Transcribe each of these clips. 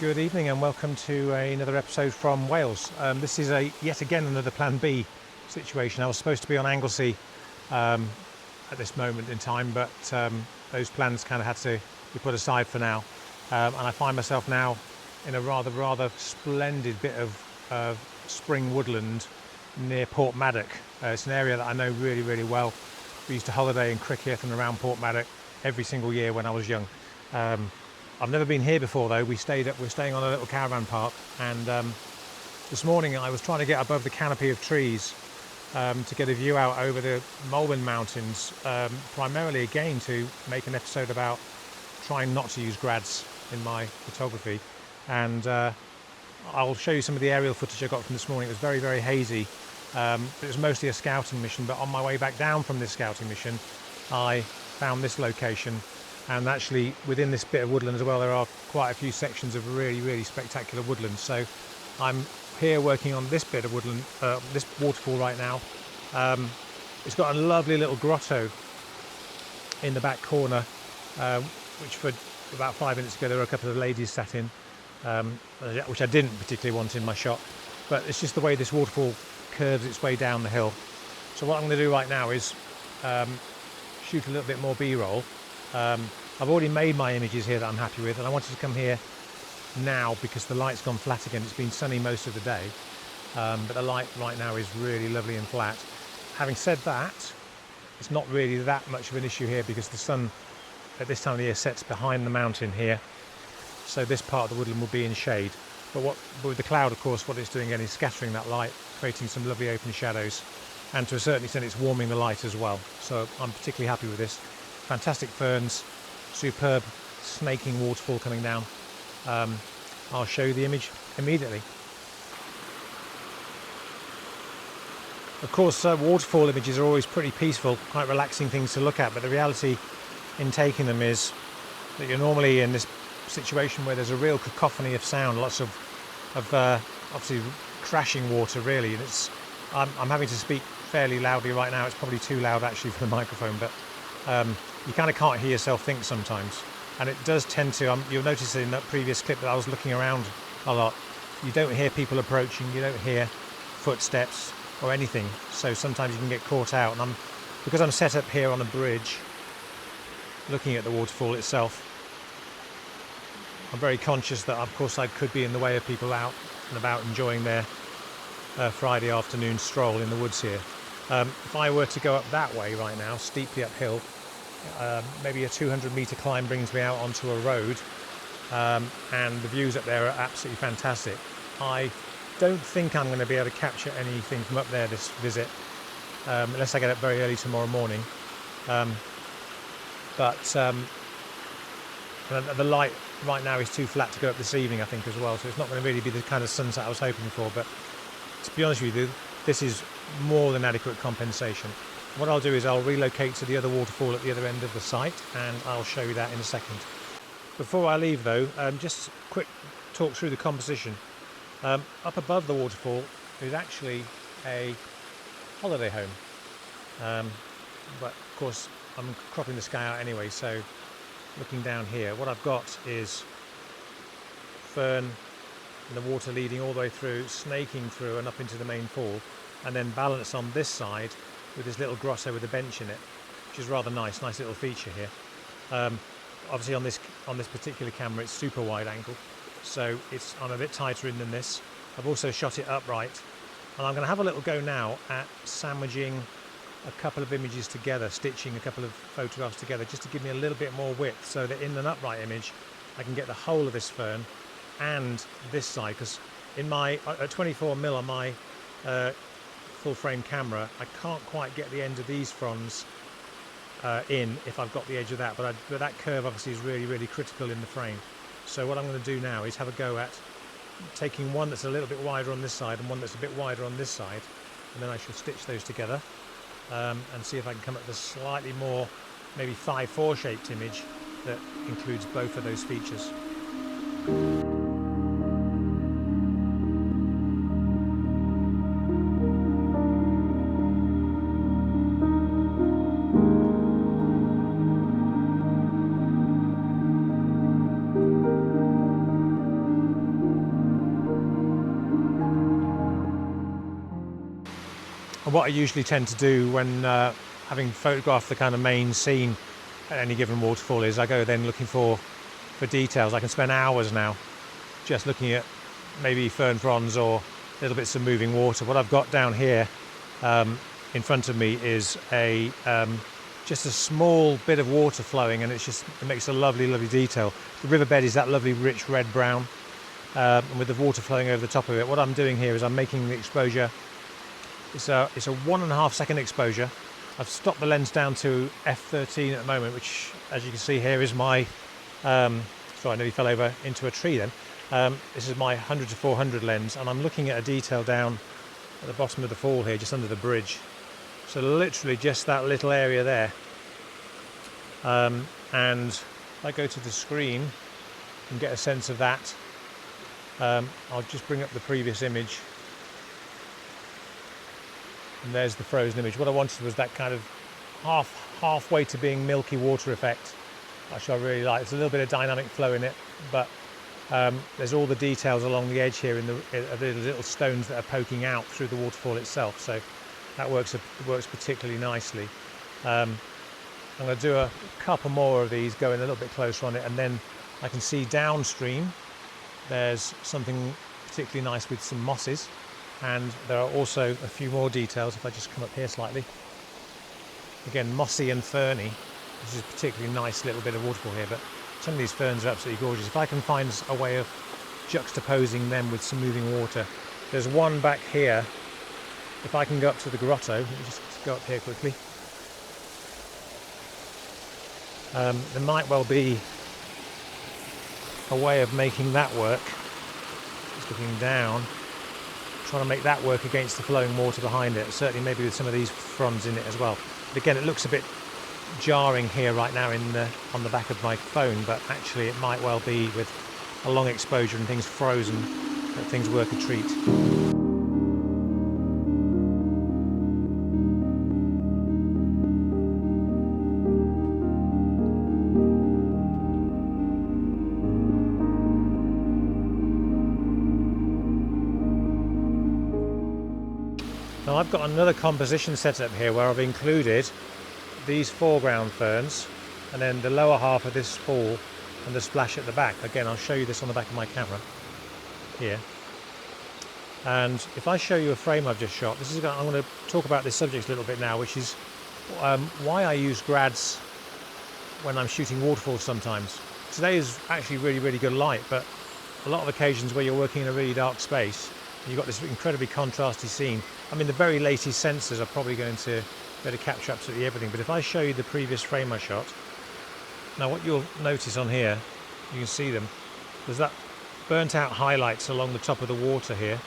Good evening and welcome to another episode from Wales. This is yet again another Plan B situation. I was supposed to be on Anglesey at this moment in time, but those plans kind of had to be put aside for now. And I find myself now in a rather splendid bit of spring woodland near Porthmadog. It's an area that I know really well. We used to holiday in Cricket and around Porthmadog every single year when I was young. I've never been here before though. We're staying on a little caravan park, and this morning I was trying to get above the canopy of trees to get a view out over the Moulin Mountains, primarily again to make an episode about trying not to use grads in my photography. And I'll show you some of the aerial footage I got from this morning. It was very hazy. It was mostly a scouting mission, but on my way back down from this scouting mission I found this location. And actually within this bit of woodland as well, there are quite a few sections of really spectacular woodland. So I'm here working on this bit of woodland, this waterfall right now. It's got a lovely little grotto in the back corner, which for about 5 minutes ago there were a couple of ladies sat in, which I didn't particularly want in my shot. But it's just the way this waterfall curves its way down the hill. So what I'm going to do right now is shoot a little bit more B-roll. I've already made my images here that I'm happy with, and I wanted to come here now because the light's gone flat again. It's been sunny most of the day, but the light right now is really lovely and flat. Having said that, it's not really that much of an issue here because the sun at this time of the year sets behind the mountain here, so this part of the woodland will be in shade. But with the cloud, of course, what it's doing again is scattering that light, creating some lovely open shadows, and to a certain extent it's warming the light as well. So I'm particularly happy with this. Fantastic ferns, superb snaking waterfall coming down. I'll show you the image immediately. Of course, waterfall images are always pretty peaceful, quite relaxing things to look at, but the reality in taking them is that you're normally in this situation where there's a real cacophony of sound, lots of obviously crashing water really, and I'm having to speak fairly loudly right now. It's probably too loud actually for the microphone, but you kind of can't hear yourself think sometimes, and it does tend to, you'll notice in that previous clip that I was looking around a lot. You don't hear people approaching, you don't hear footsteps or anything, so sometimes you can get caught out. And because I'm set up here on a bridge looking at the waterfall itself, I'm very conscious that of course I could be in the way of people out and about enjoying their Friday afternoon stroll in the woods here. If I were to go up that way right now, steeply uphill, maybe a 200-metre climb brings me out onto a road, and the views up there are absolutely fantastic. I don't think I'm going to be able to capture anything from up there this visit, unless I get up very early tomorrow morning. But the light right now is too flat to go up this evening, I think, as well, so it's not going to really be the kind of sunset I was hoping for. But to be honest with you, this is more than adequate compensation. What I'll do is I'll relocate to the other waterfall at the other end of the site, and I'll show you that in a second. Before I leave though, just a quick talk through the composition. Up above the waterfall is actually a holiday home, but of course I'm cropping the sky out anyway, so looking down here, what I've got is fern and the water leading all the way through, snaking through and up into the main fall, and then balanced on this side with this little grotto with a bench in it, which is rather nice little feature here. Obviously on this particular camera it's super wide angle, so I'm a bit tighter in than this. I've also shot it upright, and I'm going to have a little go now at sandwiching a couple of images together, stitching a couple of photographs together, just to give me a little bit more width, so that in an upright image I can get the whole of this fern and this side, because in my at 24mm on my full frame camera I can't quite get the end of these fronds in if I've got the edge of that, but that curve obviously is really critical in the frame. So what I'm going to do now is have a go at taking one that's a little bit wider on this side and one that's a bit wider on this side, and then I shall stitch those together and see if I can come up with a slightly more maybe 5/4 shaped image that includes both of those features. And what I usually tend to do when having photographed the kind of main scene at any given waterfall is I go then looking for details. I can spend hours now just looking at maybe fern fronds or little bits of moving water. What I've got down here in front of me is just a small bit of water flowing, and it makes a lovely detail. The riverbed is that lovely rich red brown, and with the water flowing over the top of it. What I'm doing here is I'm making the exposure, it's a 1.5 second exposure. I've stopped the lens down to f13 at the moment, which, as you can see here, is my sorry, I nearly fell over into a tree then. This is my 100 to 400 lens, and I'm looking at a detail down at the bottom of the fall here, just under the bridge. So literally just that little area there. And if I go to the screen and get a sense of that, I'll just bring up the previous image. And there's the frozen image. What I wanted was that kind of halfway to being milky water effect, which I really like. There's a little bit of dynamic flow in it, but there's all the details along the edge here in the little stones that are poking out through the waterfall itself. So that works particularly nicely. I'm going to do a couple more of these, going a little bit closer on it, and then I can see downstream there's something particularly nice with some mosses, and there are also a few more details. If I just come up here slightly, again mossy and ferny. This is a particularly nice little bit of waterfall here, but some of these ferns are absolutely gorgeous. If I can find a way of juxtaposing them with some moving water. There's one back here. If I can go up to the grotto, let me just go up here quickly. There might well be a way of making that work. Just looking down, trying to make that work against the flowing water behind it. Certainly maybe with some of these fronds in it as well. But again, it looks a bit jarring here right now on the back of my phone, but actually it might well be, with a long exposure and things frozen, that things work a treat. Now I've got another composition set up here where I've included these foreground ferns and then the lower half of this fall and the splash at the back. Again, I'll show you this on the back of my camera here. And if I show you a frame I've just shot, I'm going to talk about this subject a little bit now, which is why I use grads when I'm shooting waterfalls sometimes. Today is actually really good light, but a lot of occasions where you're working in a really dark space, you've got this incredibly contrasty scene. I mean, the very latest sensors are probably going to be able to capture absolutely everything, but if I show you the previous frame I shot, now what you'll notice on here, you can see them, there's that burnt out highlights along the top of the water here,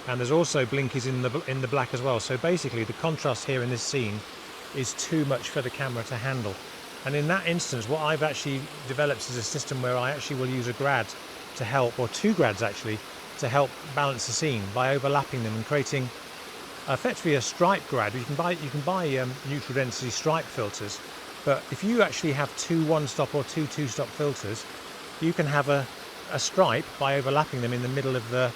and there's also blinkies in the black as well. So basically the contrast here in this scene is too much for the camera to handle. And in that instance, what I've actually developed is a system where I actually will use a grad to help, or two grads actually, to help balance the scene by overlapping them and creating effectively a stripe grad. You can buy neutral density stripe filters, but if you actually have two one-stop or two two-stop filters, you can have a stripe by overlapping them in the middle of the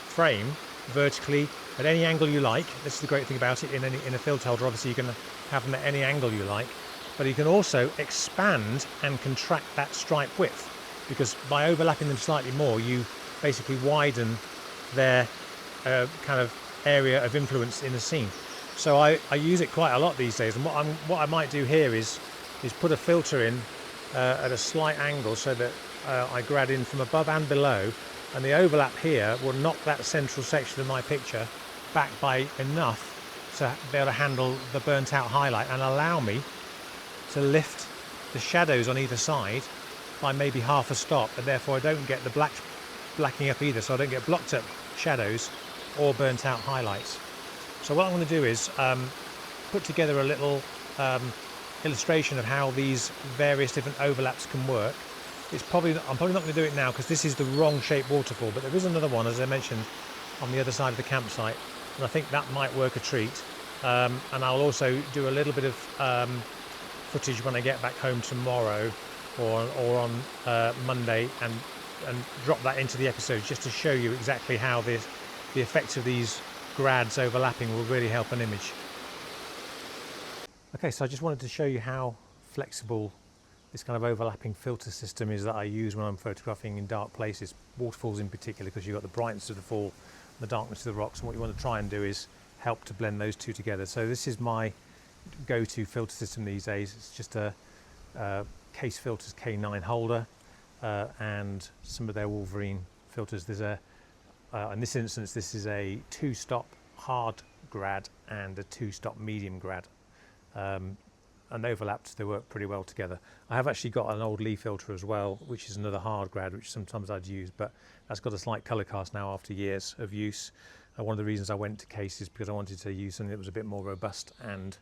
frame vertically at any angle you like. This is the great thing about it. In a filter holder, obviously you can have them at any angle you like, but you can also expand and contract that stripe width, because by overlapping them slightly more, you basically widen their kind of area of influence in the scene. So I use it quite a lot these days, and what I might do here is put a filter in at a slight angle so that I grad in from above and below, and the overlap here will knock that central section of my picture back by enough to be able to handle the burnt out highlight and allow me to lift the shadows on either side by maybe half a stop, and therefore I don't get the blacking up either, so I don't get blocked up shadows or burnt out highlights. So what I'm going to do is put together a little illustration of how these various different overlaps can work. I'm probably not going to do it now because this is the wrong shaped waterfall, but there is another one, as I mentioned, on the other side of the campsite, and I think that might work a treat. And I'll also do a little bit of footage when I get back home tomorrow or on Monday, and drop that into the episode just to show you exactly how the effect of these grads overlapping will really help an image. Okay, so I just wanted to show you how flexible this kind of overlapping filter system is that I use when I'm photographing in dark places, waterfalls in particular, because you've got the brightness of the fall and the darkness of the rocks, and what you want to try and do is help to blend those two together. So this is my go-to filter system these days. It's just a Kase Filters K9 holder and some of their Wolverine filters. There's in this instance, this is a 2-stop hard grad and a 2-stop medium grad. And they overlapped, they work pretty well together. I have actually got an old Lee filter as well, which is another hard grad, which sometimes I'd use, but that's got a slight colour cast now after years of use. One of the reasons I went to Kase is because I wanted to use something that was a bit more robust and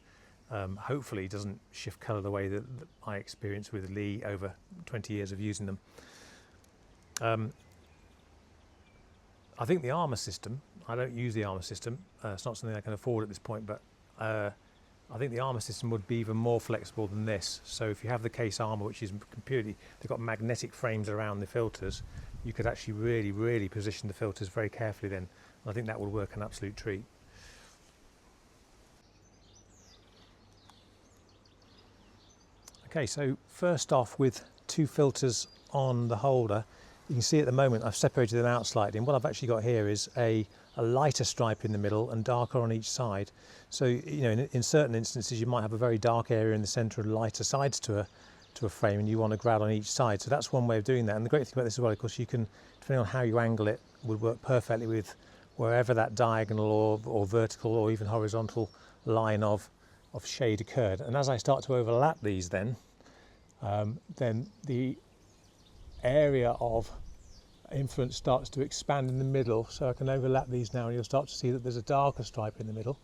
hopefully doesn't shift colour the way that I experienced with Lee over 20 years of using them. I think the armour system, I don't use the armour system, it's not something I can afford at this point, but I think the armour system would be even more flexible than this. So if you have the Kase armour, which is completely, they've got magnetic frames around the filters, you could actually really position the filters very carefully then. I think that would work an absolute treat. Okay, so first off, with two filters on the holder, you can see at the moment I've separated them out slightly, and what I've actually got here is a lighter stripe in the middle and darker on each side. So, you know, in certain instances you might have a very dark area in the centre and lighter sides to a frame, and you want a grad on each side. So that's one way of doing that. And the great thing about this as well, of course, you can, depending on how you angle it, would work perfectly with wherever that diagonal or vertical or even horizontal line of shade occurred. And as I start to overlap these then the area of influence starts to expand in the middle. So I can overlap these now and you'll start to see that there's a darker stripe in the middle.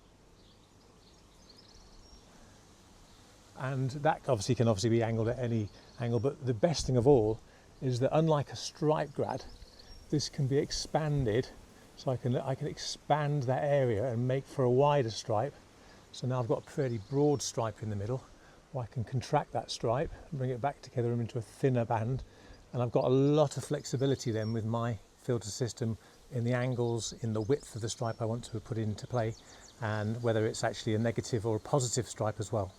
And that obviously can be angled at any angle, but the best thing of all is that unlike a stripe grad, this can be expanded. So I can expand that area and make for a wider stripe. So now I've got a fairly broad stripe in the middle, or I can contract that stripe and bring it back together into a thinner band. And I've got a lot of flexibility then with my filter system in the angles, in the width of the stripe I want to put into play, and whether it's actually a negative or a positive stripe as well.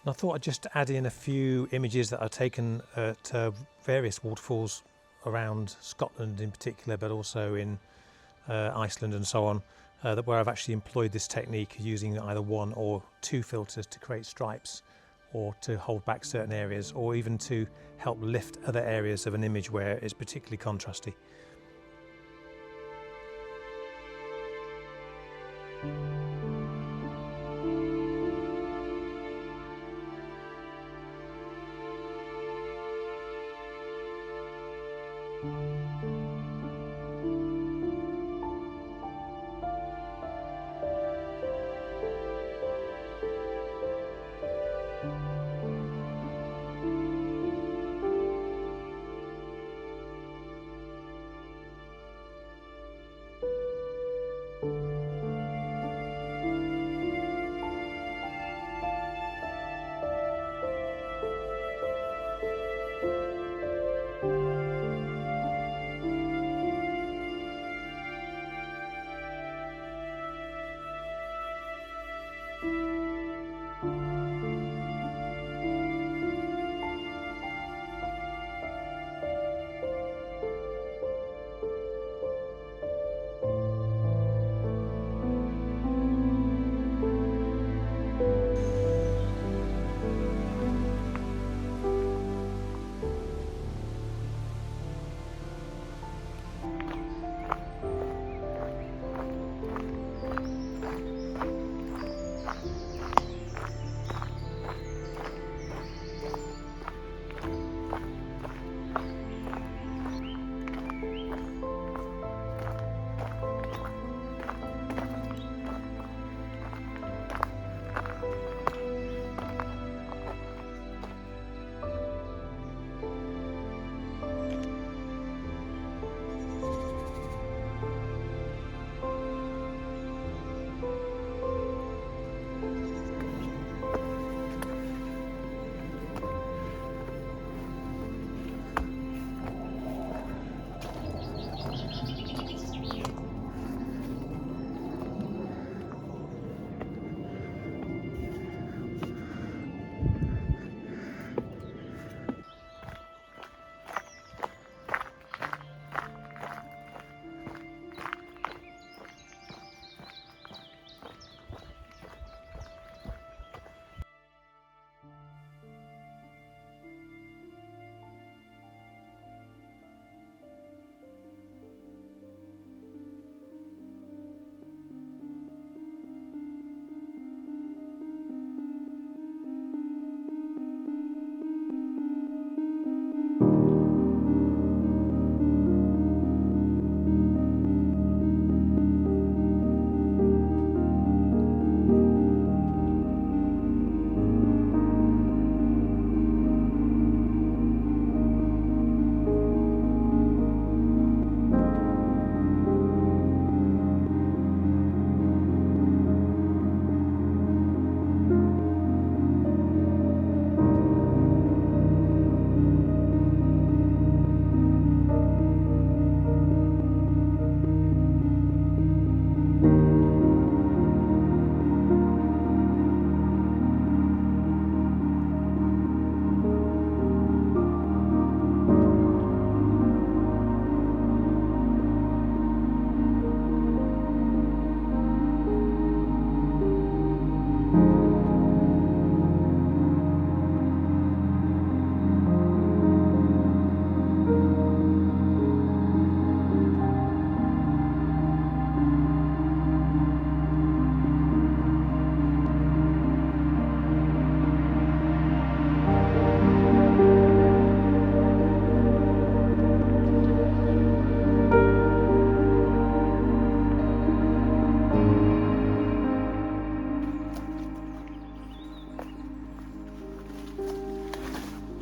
And I thought I'd just add in a few images that I've taken at various waterfalls around Scotland in particular, but also in Iceland and so on, where I've actually employed this technique using either one or two filters to create stripes, or to hold back certain areas, or even to help lift other areas of an image where it's particularly contrasty.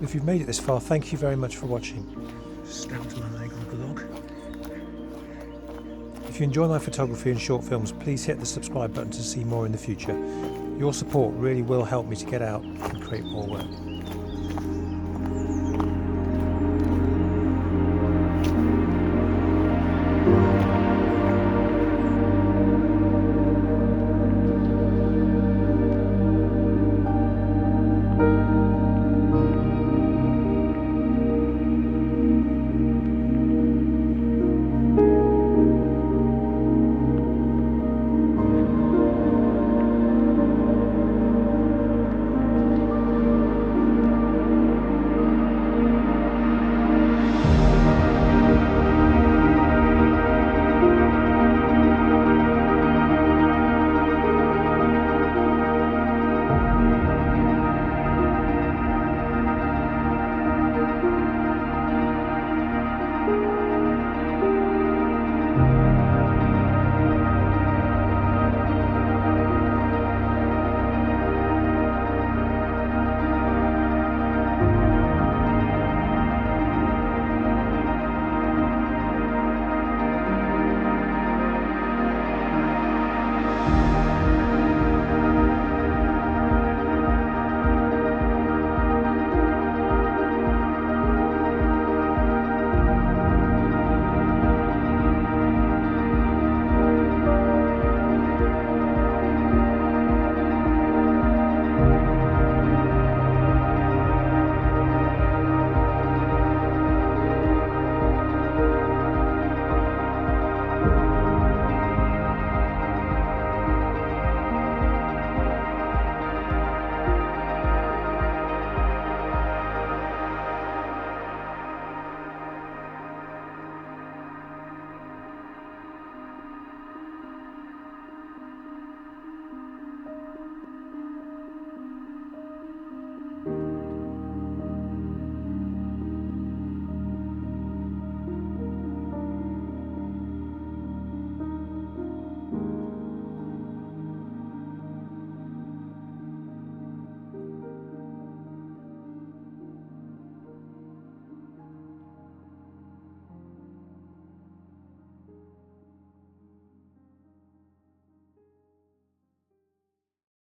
If you've made it this far, thank you very much for watching. Stout to my leg like a log. If you enjoy my photography and short films, please hit the subscribe button to see more in the future. Your support really will help me to get out and create more work.